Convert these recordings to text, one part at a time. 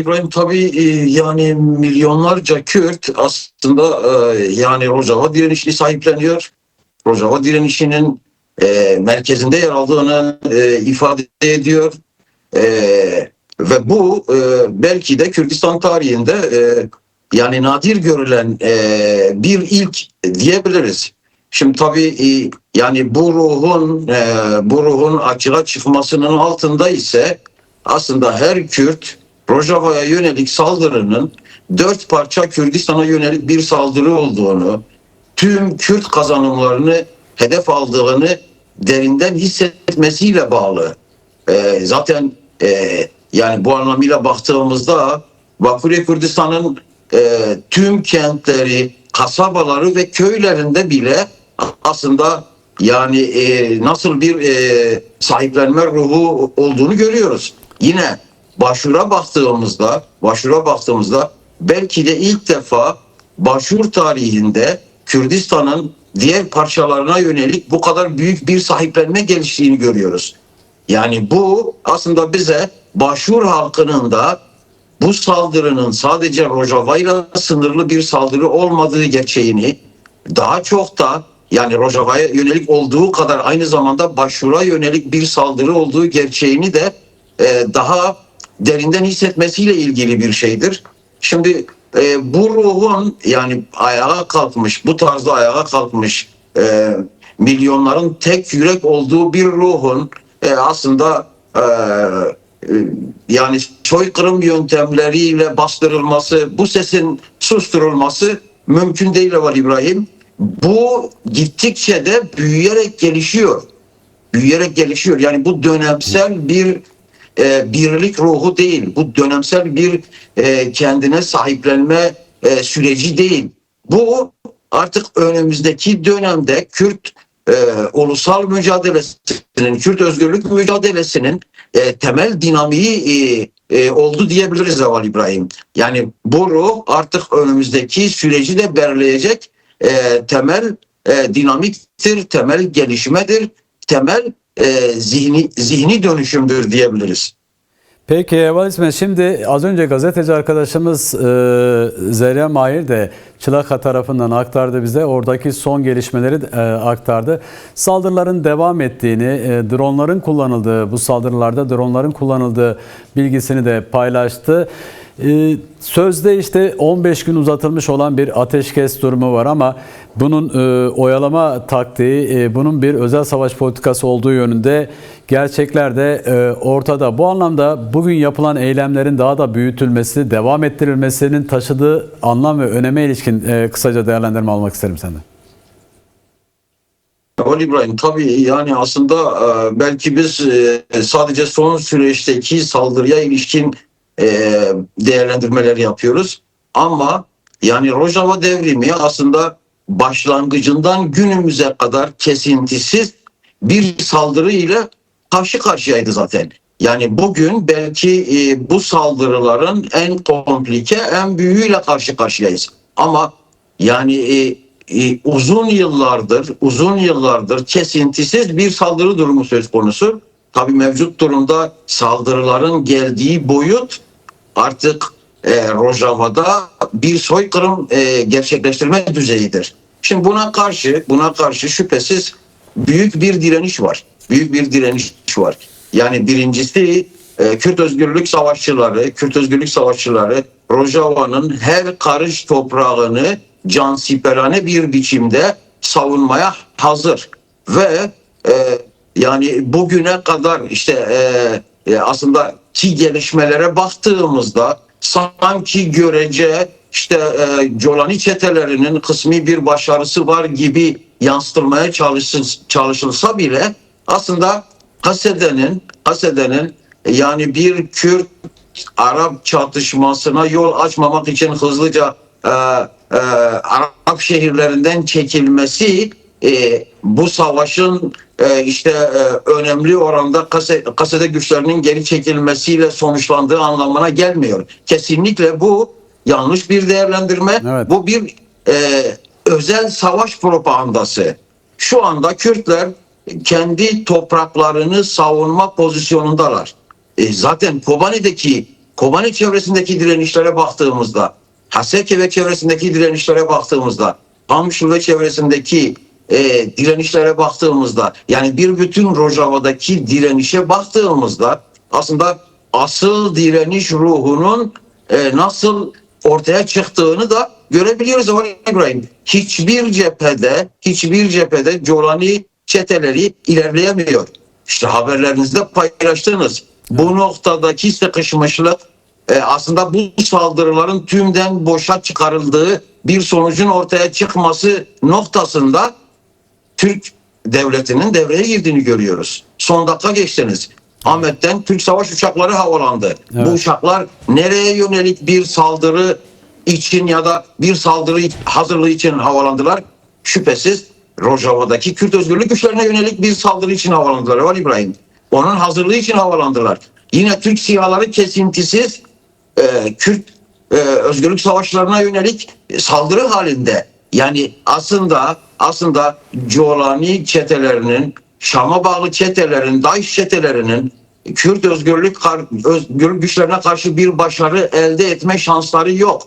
İbrahim tabii yani milyonlarca Kürt aslında yani Rojava direnişini sahipleniyor. Rojava direnişinin merkezinde yer aldığını ifade ediyor. E, Ve bu belki de Kürdistan tarihinde yani nadir görülen bir ilk diyebiliriz. Şimdi tabii yani bu ruhun açığa çıkmasının altında ise aslında her Kürt Rojava'ya yönelik saldırının dört parça Kürdistan'a yönelik bir saldırı olduğunu, tüm Kürt kazanımlarını hedef aldığını derinden hissetmesiyle bağlı. Zaten yani bu anlamıyla baktığımızda Vakfı Kürdistan'ın tüm kentleri, kasabaları ve köylerinde bile aslında yani nasıl bir sahiplenme ruhu olduğunu görüyoruz. Yine başvura baktığımızda belki de ilk defa başvur tarihinde Kürdistan'ın diğer parçalarına yönelik bu kadar büyük bir sahiplenme geliştiğini görüyoruz. Yani bu aslında bize Başur halkının da bu saldırının sadece Rojava'yla sınırlı bir saldırı olmadığı gerçeğini, daha çok da yani Rojava'ya yönelik olduğu kadar aynı zamanda Başur'a yönelik bir saldırı olduğu gerçeğini de daha derinden hissetmesiyle ilgili bir şeydir. Şimdi bu ruhun yani bu tarzda ayağa kalkmış milyonların tek yürek olduğu bir ruhun aslında yani soykırım yöntemleriyle bastırılması, bu sesin susturulması mümkün değil Eval İbrahim. Bu gittikçe de büyüyerek gelişiyor. Yani bu dönemsel bir birlik ruhu değil. Bu dönemsel bir kendine sahiplenme süreci değil. Bu artık önümüzdeki dönemde Kürt ulusal mücadelesinin, Kürt özgürlük mücadelesinin temel dinamiği oldu diyebiliriz Eval İbrahim. Yani bu ruh artık önümüzdeki süreci de belirleyecek temel dinamiktir, temel gelişmedir, temel zihni dönüşümdür diyebiliriz. Peki Eval İsmet, şimdi az önce gazeteci arkadaşımız Zerya Mahir de Çılaka tarafından aktardı bize. Oradaki son gelişmeleri aktardı. Saldırıların devam ettiğini, bu saldırılarda dronların kullanıldığı bilgisini de paylaştı. Sözde işte 15 gün uzatılmış olan bir ateşkes durumu var ama bunun oyalama taktiği, bunun bir özel savaş politikası olduğu yönünde gerçekler de ortada. Bu anlamda bugün yapılan eylemlerin daha da büyütülmesi, devam ettirilmesinin taşıdığı anlam ve öneme ilişkin kısaca değerlendirme almak isterim senden. Ali İbrahim, tabii yani aslında belki biz sadece son süreçteki saldırıya ilişkin değerlendirmeler yapıyoruz. Ama yani Rojava devrimi aslında başlangıcından günümüze kadar kesintisiz bir saldırı ile karşı karşıyaydı zaten. Yani bugün belki bu saldırıların en komplike, en büyüğüyle karşı karşıyayız. Ama yani uzun yıllardır kesintisiz bir saldırı durumu söz konusu. Tabii mevcut durumda saldırıların geldiği boyut artık Rojava'da bir soykırım gerçekleştirme düzeyidir. Şimdi buna karşı şüphesiz büyük bir direniş var. Yani birincisi Kürt özgürlük savaşçıları Rojava'nın her karış toprağını cansiperane bir biçimde savunmaya hazır ve yani bugüne kadar işte aslında ki gelişmelere baktığımızda sanki görece işte Colani çetelerinin kısmi bir başarısı var gibi yansıtılmaya çalışılsa bile aslında hasedenin yani bir Kürt-Arap çatışmasına yol açmamak için hızlıca Arap şehirlerinden çekilmesi bu savaşın önemli oranda kasede güçlerinin geri çekilmesiyle sonuçlandığı anlamına gelmiyor. Kesinlikle bu yanlış bir değerlendirme. Evet. Bu bir özel savaş propagandası. Şu anda Kürtler kendi topraklarını savunma pozisyonundalar. Zaten Kobani çevresindeki direnişlere baktığımızda, Haseki ve çevresindeki direnişlere baktığımızda, Kamşu ve çevresindeki direnişlere baktığımızda, yani bir bütün Rojava'daki direnişe baktığımızda aslında asıl direniş ruhunun nasıl ortaya çıktığını da görebiliyoruz İbrahim. Hiçbir cephede Colani çeteleri ilerleyemiyor. İşte haberlerinizde paylaştığınız bu noktadaki sıkışmışlık aslında bu saldırıların tümden boşa çıkarıldığı bir sonucun ortaya çıkması noktasında Türk devletinin devreye girdiğini görüyoruz. Son dakika geçtiniz. Ahmet'ten Türk savaş uçakları havalandı. Evet. Bu uçaklar nereye yönelik bir saldırı için ya da bir saldırı hazırlığı için havalandılar? Şüphesiz Rojava'daki Kürt özgürlük güçlerine yönelik bir saldırı için havalandılar. Var İbrahim. Onun hazırlığı için havalandılar. Yine Türk SİHA'ları kesintisiz Kürt özgürlük savaşlarına yönelik saldırı halinde. Yani aslında Colani çetelerinin, Şam'a bağlı çetelerin, DAEŞ çetelerinin Kürt özgürlük güçlerine karşı bir başarı elde etme şansları yok.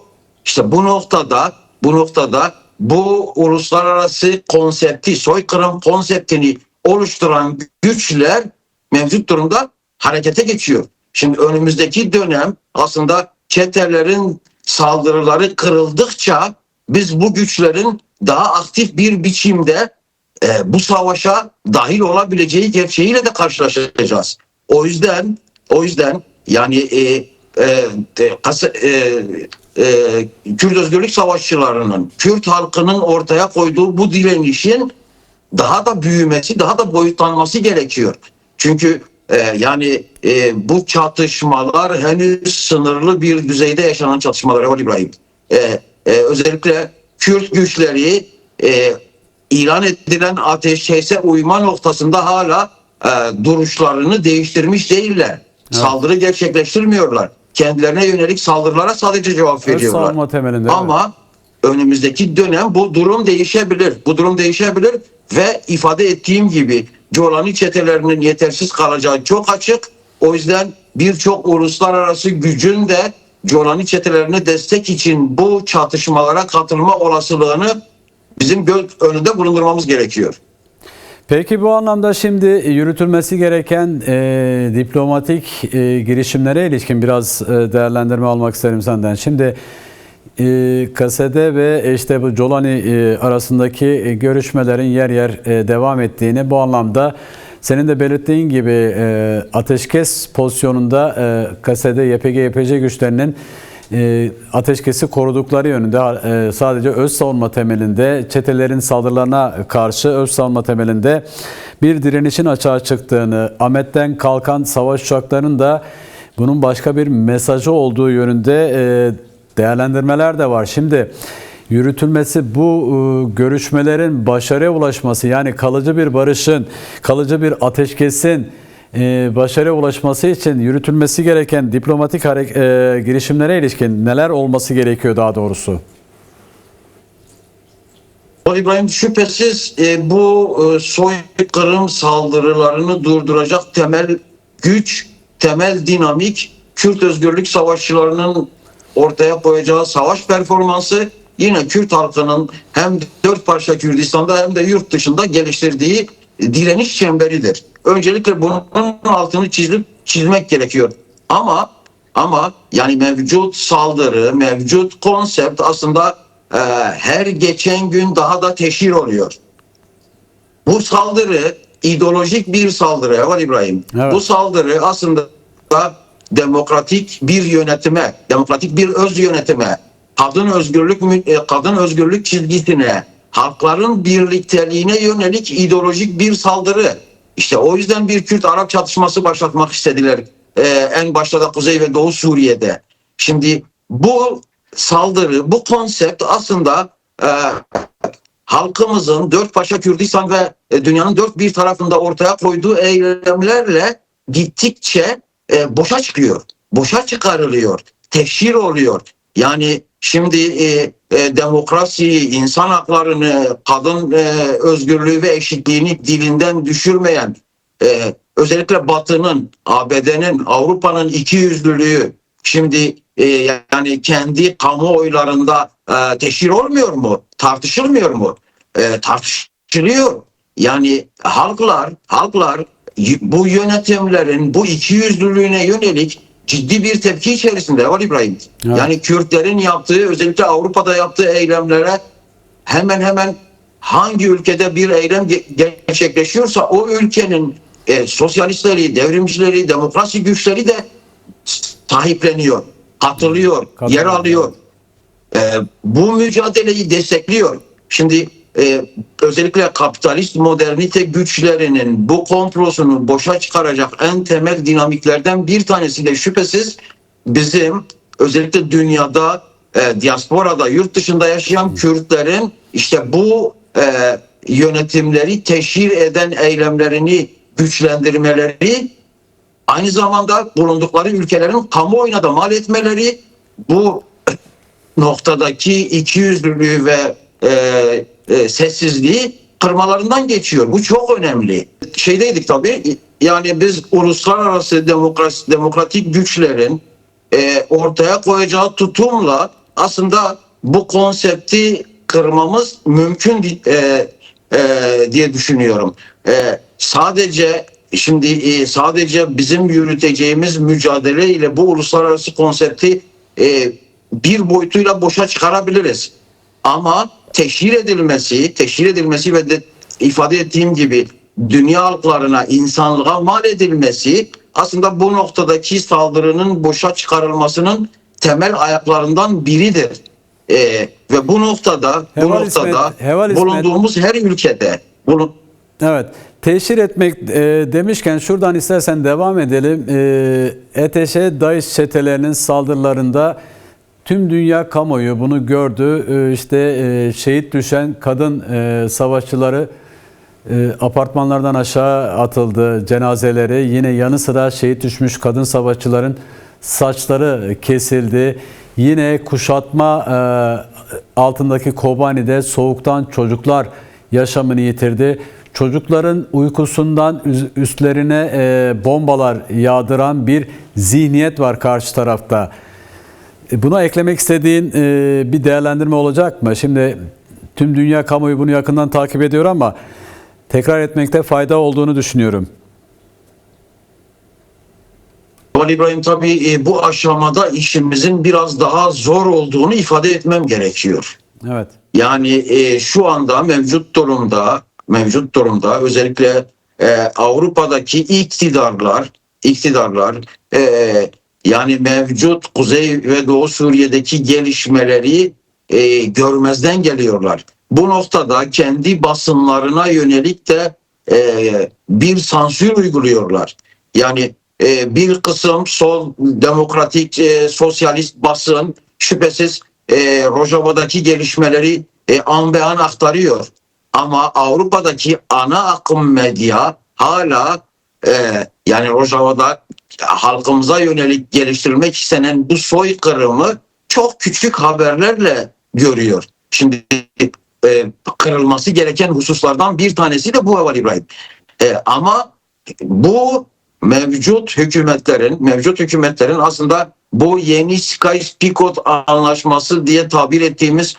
İşte bu noktada bu uluslararası konsepti, soykırım konseptini oluşturan güçler mevcut durumda harekete geçiyor. Şimdi önümüzdeki dönem aslında çetelerin saldırıları kırıldıkça biz bu güçlerin daha aktif bir biçimde bu savaşa dahil olabileceği gerçeğiyle de karşılaşacağız. O yüzden yani Kürt özgürlük savaşçılarının, Kürt halkının ortaya koyduğu bu direnişin daha da büyümesi, daha da boyutlanması gerekiyor. Çünkü bu çatışmalar henüz sınırlı bir düzeyde yaşanan çatışmalar var İbrahim. Özellikle Kürt güçleri ilan edilen ateşkese uyma noktasında hala duruşlarını değiştirmiş değiller. Evet. Saldırı gerçekleştirmiyorlar. Kendilerine yönelik saldırılara sadece cevap veriyorlar. Temelinde, ama önümüzdeki dönem bu durum değişebilir ve ifade ettiğim gibi Colani çetelerinin yetersiz kalacağı çok açık. O yüzden birçok uluslararası gücün de Colani çetelerine destek için bu çatışmalara katılma olasılığını bizim göz önünde bulundurmamız gerekiyor. Peki bu anlamda şimdi yürütülmesi gereken diplomatik girişimlere ilişkin biraz değerlendirme almak isterim senden. Şimdi Kasede ve işte bu Colani arasındaki görüşmelerin yer yer devam ettiğini, bu anlamda senin de belirttiğin gibi ateşkes pozisyonunda Kasede YPG güçlerinin ateşkesi korudukları yönünde, sadece öz savunma temelinde, çetelerin saldırılarına karşı öz savunma temelinde bir direnişin açığa çıktığını, Ahmet'ten kalkan savaş uçaklarının da bunun başka bir mesajı olduğu yönünde değerlendirmeler de var. Şimdi yürütülmesi, bu görüşmelerin başarıya ulaşması, yani kalıcı bir barışın, kalıcı bir ateşkesin başarıya ulaşması için yürütülmesi gereken diplomatik girişimlere ilişkin neler olması gerekiyor daha doğrusu? İbrahim, şüphesiz bu soykırım saldırılarını durduracak temel güç, temel dinamik Kürt özgürlük savaşçılarının ortaya koyacağı savaş performansı, yine Kürt halkının hem dört parça Kürdistan'da hem de yurt dışında geliştirdiği direniş çemberidir. Öncelikle bunun altını çizmek gerekiyor. Ama yani mevcut saldırı, mevcut konsept aslında her geçen gün daha da teşhir oluyor. Bu saldırı ideolojik bir saldırı var İbrahim. Evet. Bu saldırı aslında demokratik bir yönetime, demokratik bir öz yönetime, kadın özgürlük çizgisine, halkların birlikteliğine yönelik ideolojik bir saldırı. İşte o yüzden bir Kürt-Arap çatışması başlatmak istediler. En başta da Kuzey ve Doğu Suriye'de. Şimdi bu saldırı, bu konsept aslında halkımızın dört parça Kürdistan ve dünyanın dört bir tarafında ortaya koyduğu eylemlerle gittikçe boşa çıkıyor. Boşa çıkarılıyor. Teşhir oluyor. Yani şimdi demokrasiyi, insan haklarını, kadın özgürlüğü ve eşitliğini dilinden düşürmeyen, özellikle Batı'nın, ABD'nin, Avrupa'nın ikiyüzlülüğü, şimdi yani kendi kamuoylarında teşhir olmuyor mu? Tartışılmıyor mu? Tartışılıyor. Yani halklar bu yönetimlerin bu ikiyüzlülüğüne yönelik ciddi bir tepki içerisinde var İbrahim. Evet. Yani Kürtlerin yaptığı, özellikle Avrupa'da yaptığı eylemlere hemen hemen hangi ülkede bir eylem gerçekleşiyorsa o ülkenin sosyalistleri, devrimcileri, demokrasi güçleri de sahipleniyor, katılıyor, yer alıyor. Bu mücadeleyi destekliyor. Şimdi özellikle kapitalist modernite güçlerinin bu komplosunu boşa çıkaracak en temel dinamiklerden bir tanesi de şüphesiz bizim özellikle dünyada diasporada, yurt dışında yaşayan Kürtlerin işte bu yönetimleri teşhir eden eylemlerini güçlendirmeleri, aynı zamanda bulundukları ülkelerin kamuoyuna da mal etmeleri, bu noktadaki ikiyüzlülüğü ve sessizliği kırmalarından geçiyor. Bu çok önemli. Şeydeydik tabii, yani biz uluslararası demokratik güçlerin ortaya koyacağı tutumla aslında bu konsepti kırmamız mümkün diye düşünüyorum. Sadece bizim yürüteceğimiz mücadele ile bu uluslararası konsepti bir boyutuyla boşa çıkarabiliriz. Ama teşhir edilmesi ve de ifade ettiğim gibi dünya halklarına, insanlığa mal edilmesi aslında bu noktadaki saldırının boşa çıkarılmasının temel ayaklarından biridir. Ve bu noktada bulunduğumuz her ülkede Evet. Teşhir etmek demişken şuradan istersen devam edelim. ETŞ, DAEŞ çetelerinin saldırılarında tüm dünya kamuoyu bunu gördü. Şehit düşen kadın savaşçıları apartmanlardan aşağı atıldı, cenazeleri. Yine yanı sıra şehit düşmüş kadın savaşçıların saçları kesildi. Yine kuşatma altındaki Kobani'de soğuktan çocuklar yaşamını yitirdi. Çocukların uykusundan üstlerine bombalar yağdıran bir zihniyet var karşı tarafta. Buna eklemek istediğin bir değerlendirme olacak mı? Şimdi tüm dünya kamuoyu bunu yakından takip ediyor ama tekrar etmekte fayda olduğunu düşünüyorum. İbrahim, tabii bu aşamada işimizin biraz daha zor olduğunu ifade etmem gerekiyor. Evet. Yani şu anda mevcut durumda özellikle Avrupa'daki iktidarlar yani mevcut Kuzey ve Doğu Suriye'deki gelişmeleri görmezden geliyorlar. Bu noktada kendi basınlarına yönelik de bir sansür uyguluyorlar. Yani bir kısım sol demokratik sosyalist basın şüphesiz Rojava'daki gelişmeleri an be an aktarıyor. Ama Avrupa'daki ana akım medya hala yani Rojava'da halkımıza yönelik geliştirilmek istenen bu soykırımı çok küçük haberlerle görüyor. Şimdi kırılması gereken hususlardan bir tanesi de bu var İbrahim. Ama bu mevcut hükümetlerin aslında bu yeni Sykes-Picot anlaşması diye tabir ettiğimiz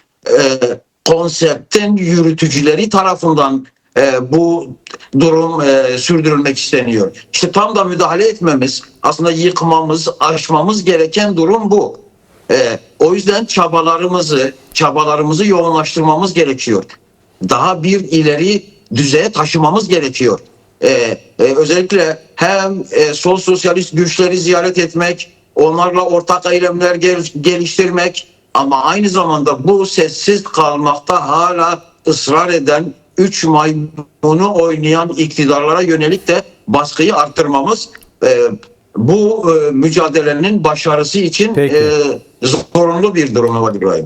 konseptin yürütücüleri tarafından bu durum sürdürülmek isteniyor. İşte tam da müdahale etmemiz, aslında yıkmamız, aşmamız gereken durum bu. O yüzden çabalarımızı yoğunlaştırmamız gerekiyor. Daha bir ileri düzeye taşımamız gerekiyor. Özellikle hem sol sosyalist güçleri ziyaret etmek, onlarla ortak eylemler geliştirmek, ama aynı zamanda bu sessiz kalmakta hala ısrar eden 3 maymunu oynayan iktidarlara yönelik de baskıyı arttırmamız bu mücadelenin başarısı için zorunlu bir durum var İbrahim.